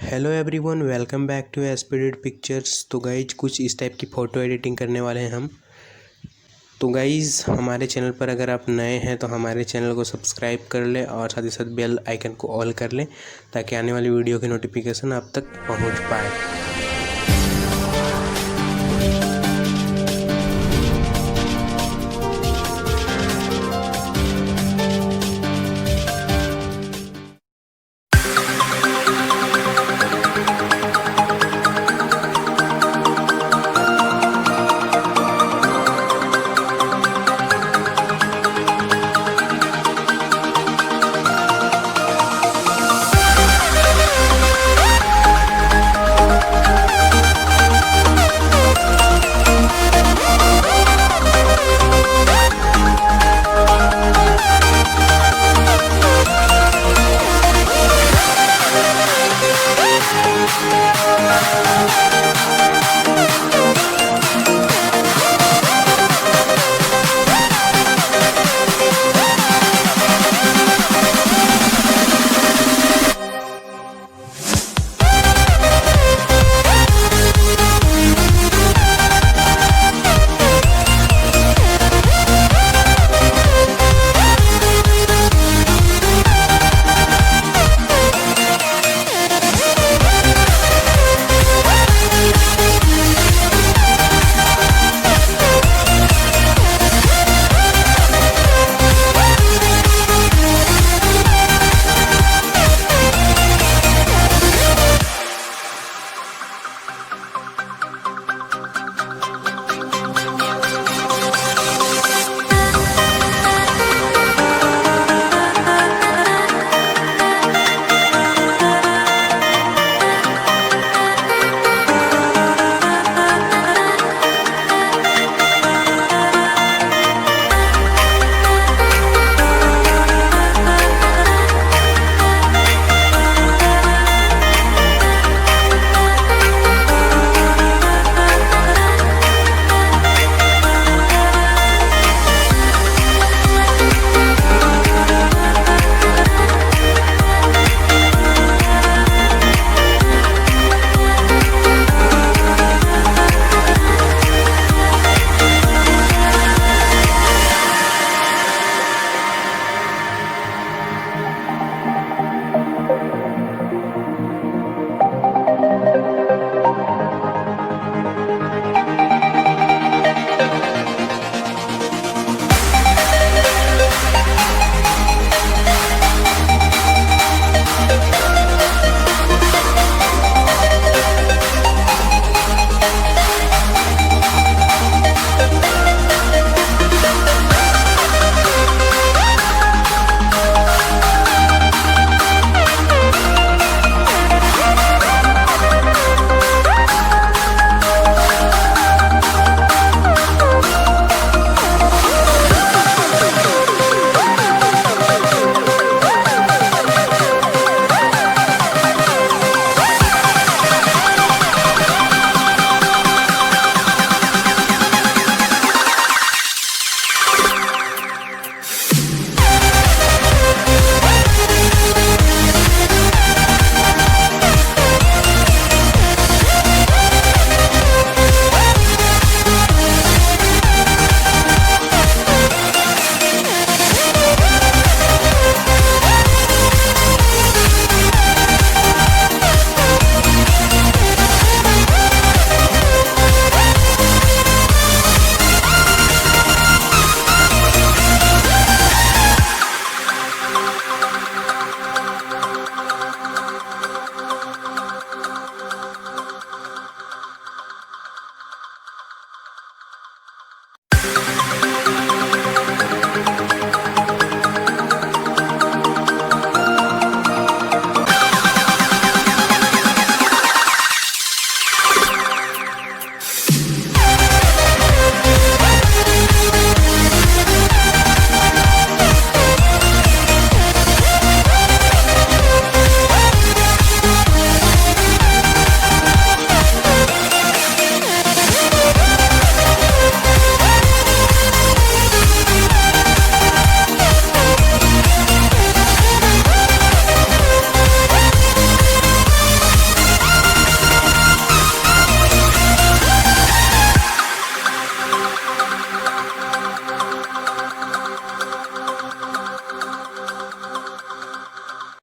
Hello everyone, welcome back to स्पेडिटपिक्चर्स। तो guys कुछ इस टाइप की फ़ोटो एडिटिंग करने वाले हैं हम। तो गाइज हमारे चैनल पर अगर आप नए हैं तो हमारे चैनल को सब्सक्राइब कर लें और साथ ही साथ बेल आइकन को ऑल कर लें ताकि आने वाली वीडियो की नोटिफिकेशन आप तक पहुंच पाए।